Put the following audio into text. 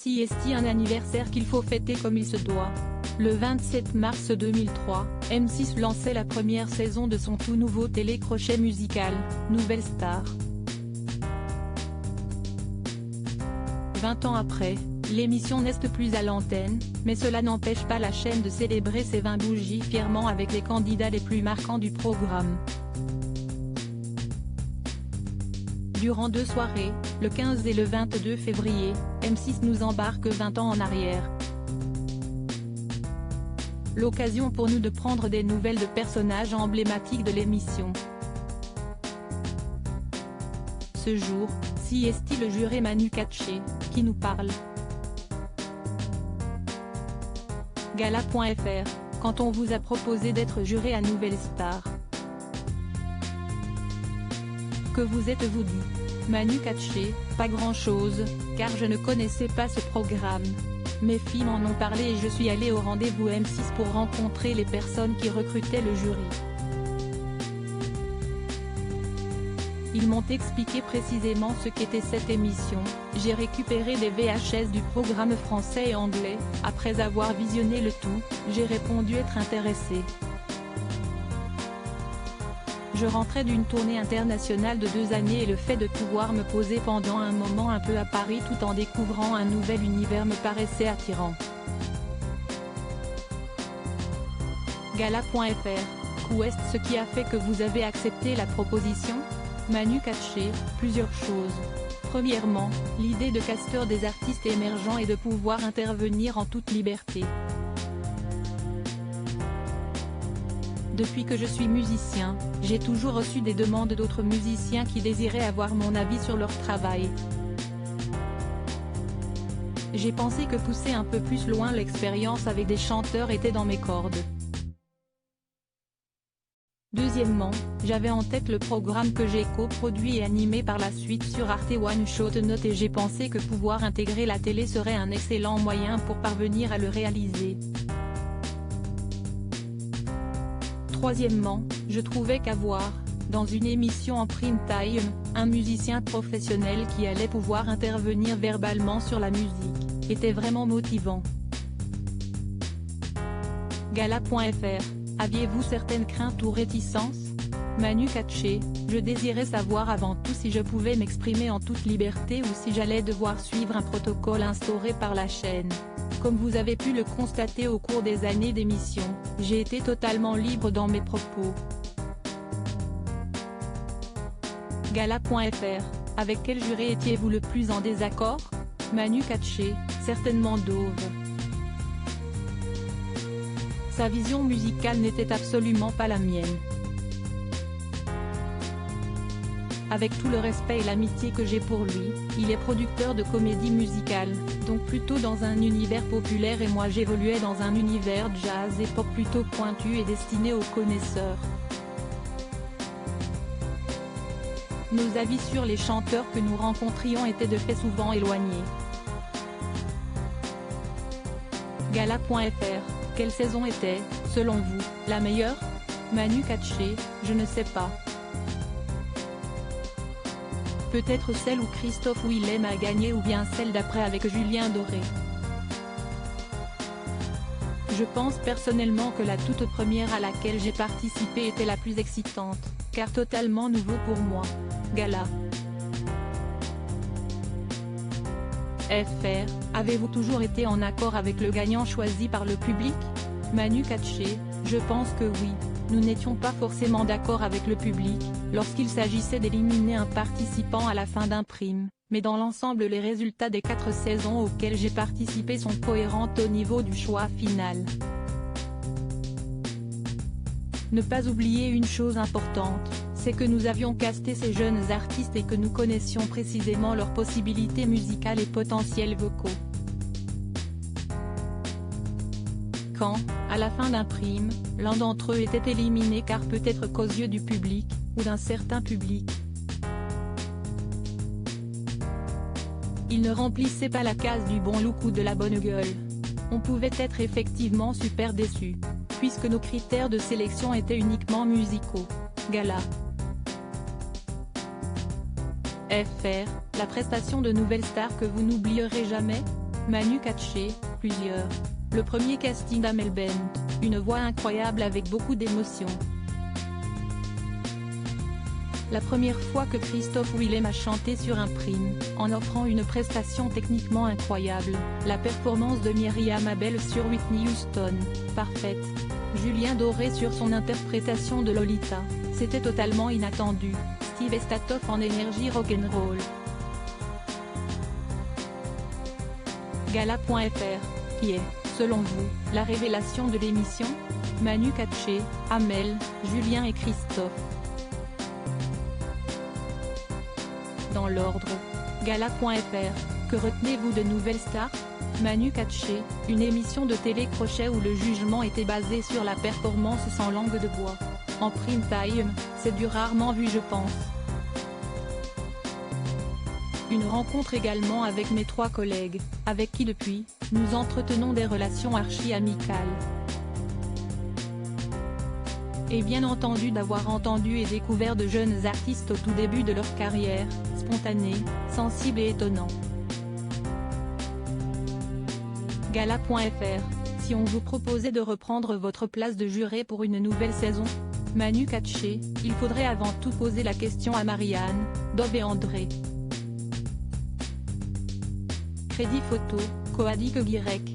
Si est-il un anniversaire qu'il faut fêter comme il se doit. Le 27 mars 2003, M6 lançait la première saison de son tout nouveau télécrochet musical, Nouvelle Star. 20 ans après, l'émission n'est plus à l'antenne, mais cela n'empêche pas la chaîne de célébrer ses 20 bougies fièrement avec les candidats les plus marquants du programme. Durant 2 soirées, le 15 et le 22 février, M6 nous embarque 20 ans en arrière. L'occasion pour nous de prendre des nouvelles de personnages emblématiques de l'émission. Ce jour, si est-il le juré Manu Katché, qui nous parle. Gala.fr, quand on vous a proposé d'être juré à Nouvelle Star. Que vous êtes-vous dit? Manu Katché, pas grand-chose, car je ne connaissais pas ce programme. Mes filles m'en ont parlé et je suis allé au rendez-vous M6 pour rencontrer les personnes qui recrutaient le jury. Ils m'ont expliqué précisément ce qu'était cette émission. J'ai récupéré des VHS du programme français et anglais. Après avoir visionné le tout, j'ai répondu être intéressé. Je rentrais d'une tournée internationale de 2 années et le fait de pouvoir me poser pendant un moment un peu à Paris tout en découvrant un nouvel univers me paraissait attirant. Gala.fr, qu'est ce qui a fait que vous avez accepté la proposition? Manu Katché, plusieurs choses. Premièrement, l'idée de casteur des artistes émergents et de pouvoir intervenir en toute liberté. Depuis que je suis musicien, j'ai toujours reçu des demandes d'autres musiciens qui désiraient avoir mon avis sur leur travail. J'ai pensé que pousser un peu plus loin l'expérience avec des chanteurs était dans mes cordes. Deuxièmement, j'avais en tête le programme que j'ai coproduit et animé par la suite sur Arte One Shot Note et j'ai pensé que pouvoir intégrer la télé serait un excellent moyen pour parvenir à le réaliser. Troisièmement, je trouvais qu'avoir, dans une émission en prime time, un musicien professionnel qui allait pouvoir intervenir verbalement sur la musique, était vraiment motivant. Gala.fr, aviez-vous certaines craintes ou réticences? Manu Katché, je désirais savoir avant tout si je pouvais m'exprimer en toute liberté ou si j'allais devoir suivre un protocole instauré par la chaîne. Comme vous avez pu le constater au cours des années d'émission, j'ai été totalement libre dans mes propos. Gala.fr, avec quel juré étiez-vous le plus en désaccord? Manu Katché, certainement Dove. Sa vision musicale n'était absolument pas la mienne. Avec tout le respect et l'amitié que j'ai pour lui, il est producteur de comédie musicale, donc plutôt dans un univers populaire et moi j'évoluais dans un univers jazz et pop plutôt pointu et destiné aux connaisseurs. Nos avis sur les chanteurs que nous rencontrions étaient de fait souvent éloignés. Gala.fr, quelle saison était, selon vous, la meilleure? Manu Katché, je ne sais pas. Peut-être celle où Christophe Willem a gagné ou bien celle d'après avec Julien Doré. Je pense personnellement que la toute première à laquelle j'ai participé était la plus excitante, car totalement nouveau pour moi. Gala. FR, avez-vous toujours été en accord avec le gagnant choisi par le public? Manu Katché, je pense que oui. Nous n'étions pas forcément d'accord avec le public, lorsqu'il s'agissait d'éliminer un participant à la fin d'un prime, mais dans l'ensemble les résultats des 4 saisons auxquelles j'ai participé sont cohérents au niveau du choix final. Ne pas oublier une chose importante, c'est que nous avions casté ces jeunes artistes et que nous connaissions précisément leurs possibilités musicales et potentiels vocaux. Quand, à la fin d'un prime, l'un d'entre eux était éliminé car peut-être qu'aux yeux du public, ou d'un certain public, il ne remplissait pas la case du bon look ou de la bonne gueule, on pouvait être effectivement super déçu, puisque nos critères de sélection étaient uniquement musicaux. Gala. FR, la prestation de Nouvelle Star que vous n'oublierez jamais? Manu Katché, plusieurs. Le premier casting d'Amel Bent, une voix incroyable avec beaucoup d'émotion. La première fois que Christophe Willem a chanté sur un prime, en offrant une prestation techniquement incroyable, la performance de Myriam Abel sur Whitney Houston, parfaite. Julien Doré sur son interprétation de Lolita, c'était totalement inattendu. Steve Estatoff en énergie rock'n'roll. Gala.fr, qui est, selon vous, la révélation de l'émission? Manu Katché, Amel, Julien et Christophe. Dans l'ordre. Gala.fr, que retenez-vous de Nouvelle Star? Manu Katché, une émission de télé-crochet où le jugement était basé sur la performance sans langue de bois. En prime time, c'est du rarement vu je pense. Une rencontre également avec mes 3 collègues, avec qui depuis, nous entretenons des relations archi-amicales. Et bien entendu d'avoir entendu et découvert de jeunes artistes au tout début de leur carrière, spontanés, sensibles et étonnants. Gala.fr, si on vous proposait de reprendre votre place de juré pour une nouvelle saison? Manu Katché, il faudrait avant tout poser la question à Marianne, Dob et André. Crédit photo, Coadic Guirec.